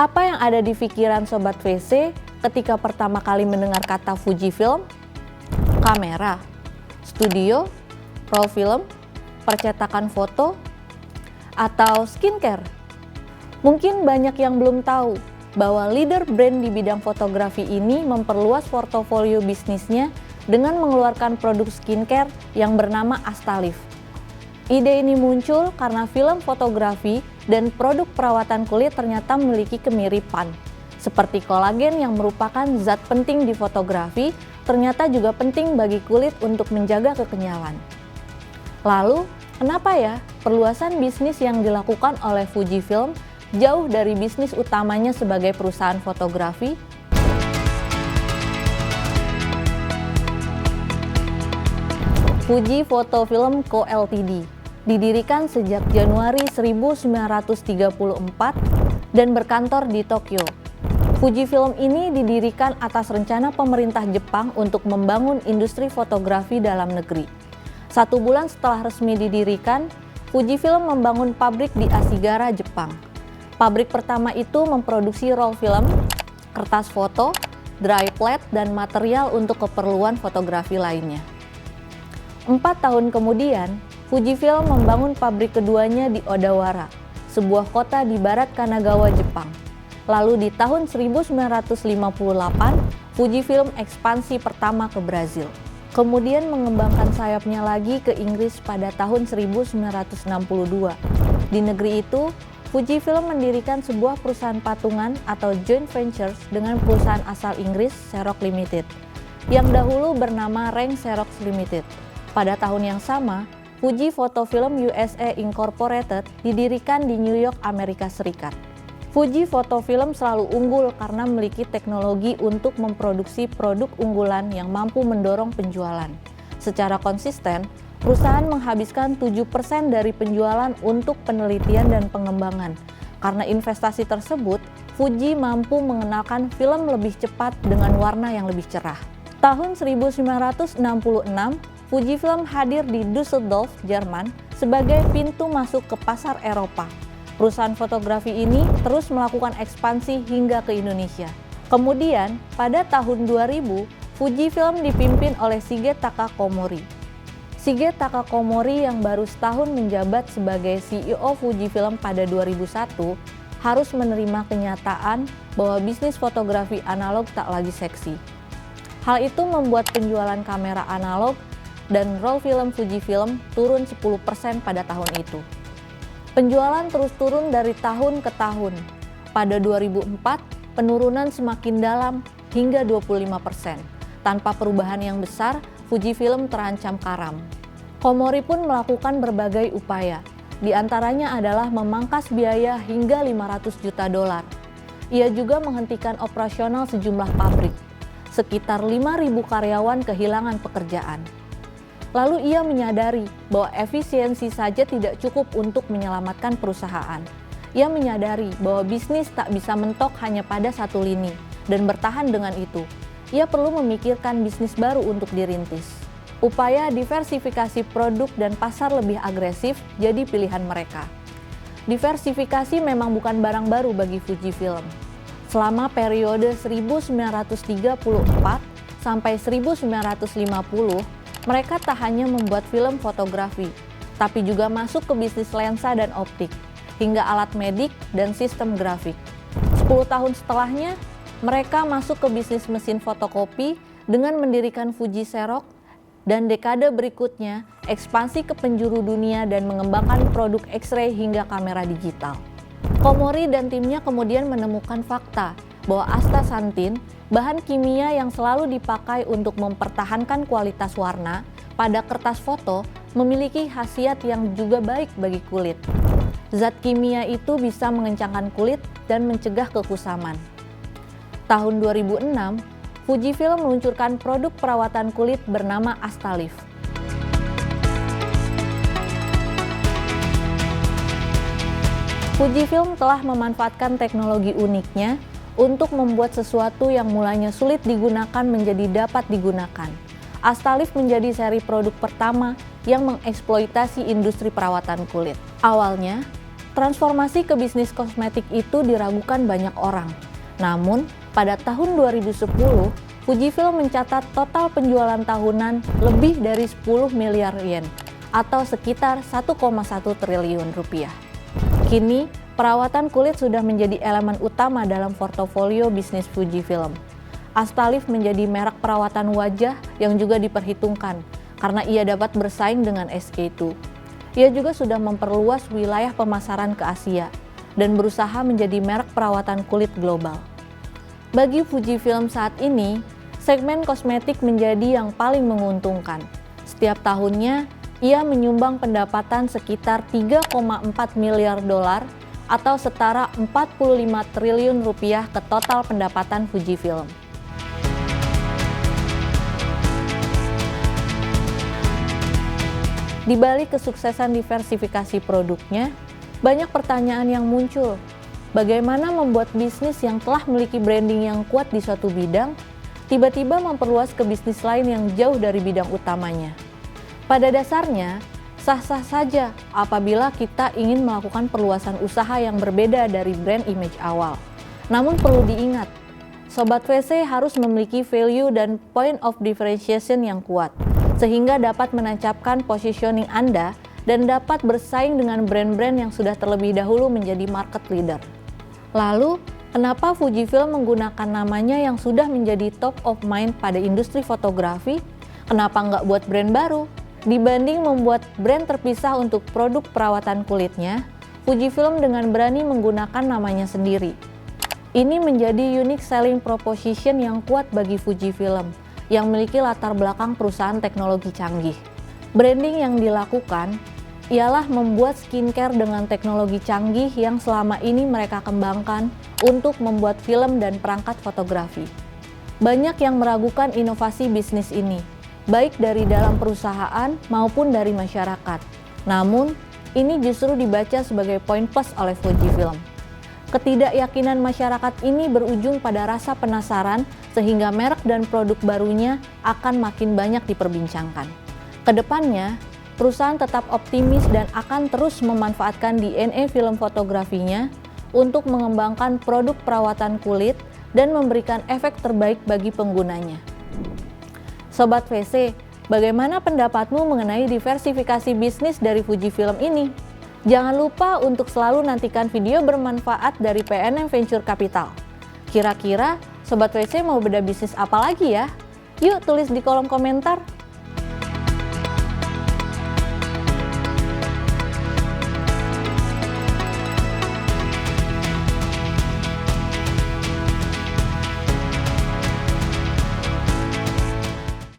Apa yang ada di pikiran Sobat VC ketika pertama kali mendengar kata Fujifilm? Kamera, studio, roll film, percetakan foto, atau skincare? Mungkin banyak yang belum tahu bahwa leader brand di bidang fotografi ini memperluas portofolio bisnisnya dengan mengeluarkan produk skincare yang bernama Astalif. Ide ini muncul karena film fotografi dan produk perawatan kulit ternyata memiliki kemiripan. Seperti kolagen yang merupakan zat penting di fotografi, ternyata juga penting bagi kulit untuk menjaga kekenyalan. Lalu, kenapa ya perluasan bisnis yang dilakukan oleh Fujifilm jauh dari bisnis utamanya sebagai perusahaan fotografi? Fuji Photo Film Co. Ltd. didirikan sejak Januari 1934 dan berkantor di Tokyo. Fujifilm ini didirikan atas rencana pemerintah Jepang untuk membangun industri fotografi dalam negeri. 1 bulan setelah resmi didirikan, Fujifilm membangun pabrik di Ashigara, Jepang. Pabrik pertama itu memproduksi roll film, kertas foto, dry plate, dan material untuk keperluan fotografi lainnya. 4 tahun kemudian, Fujifilm membangun pabrik keduanya di Odawara, sebuah kota di barat Kanagawa, Jepang. Lalu di tahun 1958, Fujifilm ekspansi pertama ke Brazil. Kemudian mengembangkan sayapnya lagi ke Inggris pada tahun 1962. Di negeri itu, Fujifilm mendirikan sebuah perusahaan patungan atau joint ventures dengan perusahaan asal Inggris Xerox Limited, yang dahulu bernama Rank Xerox Limited. Pada tahun yang sama, Fuji Photo Film USA Incorporated didirikan di New York, Amerika Serikat. Fuji Photo Film selalu unggul karena memiliki teknologi untuk memproduksi produk unggulan yang mampu mendorong penjualan. Secara konsisten, perusahaan menghabiskan 7% dari penjualan untuk penelitian dan pengembangan. Karena investasi tersebut, Fuji mampu mengenalkan film lebih cepat dengan warna yang lebih cerah. Tahun 1966, Fujifilm hadir di Düsseldorf, Jerman sebagai pintu masuk ke pasar Eropa. Perusahaan fotografi ini terus melakukan ekspansi hingga ke Indonesia. Kemudian, pada tahun 2000, Fujifilm dipimpin oleh Shige Takakomori. Shige Takakomori yang baru setahun menjabat sebagai CEO Fujifilm pada 2001, harus menerima kenyataan bahwa bisnis fotografi analog tak lagi seksi. Hal itu membuat penjualan kamera analog dan roll film Fujifilm turun 10% pada tahun itu. Penjualan terus turun dari tahun ke tahun. Pada 2004, penurunan semakin dalam hingga 25%. Tanpa perubahan yang besar, Fujifilm terancam karam. Komori pun melakukan berbagai upaya. Di antaranya adalah memangkas biaya hingga 500 juta dolar. Ia juga menghentikan operasional sejumlah pabrik. Sekitar 5.000 karyawan kehilangan pekerjaan. Lalu ia menyadari bahwa efisiensi saja tidak cukup untuk menyelamatkan perusahaan. Ia menyadari bahwa bisnis tak bisa mentok hanya pada satu lini dan bertahan dengan itu. Ia perlu memikirkan bisnis baru untuk dirintis. Upaya diversifikasi produk dan pasar lebih agresif jadi pilihan mereka. Diversifikasi memang bukan barang baru bagi Fujifilm. Selama periode 1934 sampai 1950, mereka tak hanya membuat film fotografi, tapi juga masuk ke bisnis lensa dan optik, hingga alat medik dan sistem grafik. 10 tahun setelahnya, mereka masuk ke bisnis mesin fotokopi dengan mendirikan Fuji Xerox, dan dekade berikutnya ekspansi ke penjuru dunia dan mengembangkan produk X-ray hingga kamera digital. Komori dan timnya kemudian menemukan fakta bahwa astaxanthin, bahan kimia yang selalu dipakai untuk mempertahankan kualitas warna pada kertas foto, memiliki khasiat yang juga baik bagi kulit. Zat kimia itu bisa mengencangkan kulit dan mencegah kekusaman. Tahun 2006, Fujifilm meluncurkan produk perawatan kulit bernama Astalif. Fujifilm telah memanfaatkan teknologi uniknya untuk membuat sesuatu yang mulanya sulit digunakan menjadi dapat digunakan. Astalif menjadi seri produk pertama yang mengeksploitasi industri perawatan kulit. Awalnya, Transformasi ke bisnis kosmetik itu diragukan banyak orang. Namun, pada tahun 2010, Fujifilm mencatat total penjualan tahunan lebih dari 10 miliar yen atau sekitar 1,1 triliun rupiah. Kini, perawatan kulit sudah menjadi elemen utama dalam portofolio bisnis Fujifilm. Astalif menjadi merek perawatan wajah yang juga diperhitungkan karena ia dapat bersaing dengan SK-II. Ia juga sudah memperluas wilayah pemasaran ke Asia dan berusaha menjadi merek perawatan kulit global. Bagi Fujifilm saat ini, segmen kosmetik menjadi yang paling menguntungkan. Setiap tahunnya, ia menyumbang pendapatan sekitar 3,4 miliar dolar atau setara 45 triliun rupiah ke total pendapatan Fujifilm. Di balik kesuksesan diversifikasi produknya, banyak pertanyaan yang muncul. Bagaimana membuat bisnis yang telah memiliki branding yang kuat di suatu bidang, tiba-tiba memperluas ke bisnis lain yang jauh dari bidang utamanya? Pada dasarnya, sah-sah saja apabila kita ingin melakukan perluasan usaha yang berbeda dari brand image awal. Namun perlu diingat, Sobat VC harus memiliki value dan point of differentiation yang kuat, sehingga dapat menancapkan positioning Anda dan dapat bersaing dengan brand-brand yang sudah terlebih dahulu menjadi market leader. Lalu, kenapa Fujifilm menggunakan namanya yang sudah menjadi top of mind pada industri fotografi? Kenapa nggak buat brand baru? Dibanding membuat brand terpisah untuk produk perawatan kulitnya, Fujifilm dengan berani menggunakan namanya sendiri. Ini menjadi unique selling proposition yang kuat bagi Fujifilm, yang memiliki latar belakang perusahaan teknologi canggih. Branding yang dilakukan ialah membuat skincare dengan teknologi canggih yang selama ini mereka kembangkan untuk membuat film dan perangkat fotografi. Banyak yang meragukan inovasi bisnis ini, baik dari dalam perusahaan maupun dari masyarakat. Namun, ini justru dibaca sebagai poin plus oleh Fujifilm. Ketidakyakinan masyarakat ini berujung pada rasa penasaran sehingga merek dan produk barunya akan makin banyak diperbincangkan. Kedepannya, perusahaan tetap optimis dan akan terus memanfaatkan DNA film fotografinya untuk mengembangkan produk perawatan kulit dan memberikan efek terbaik bagi penggunanya. Sobat VC, bagaimana pendapatmu mengenai diversifikasi bisnis dari Fujifilm ini? Jangan lupa untuk selalu nantikan video bermanfaat dari PNM Venture Capital. Kira-kira Sobat VC mau beda bisnis apa lagi ya? Yuk tulis di kolom komentar.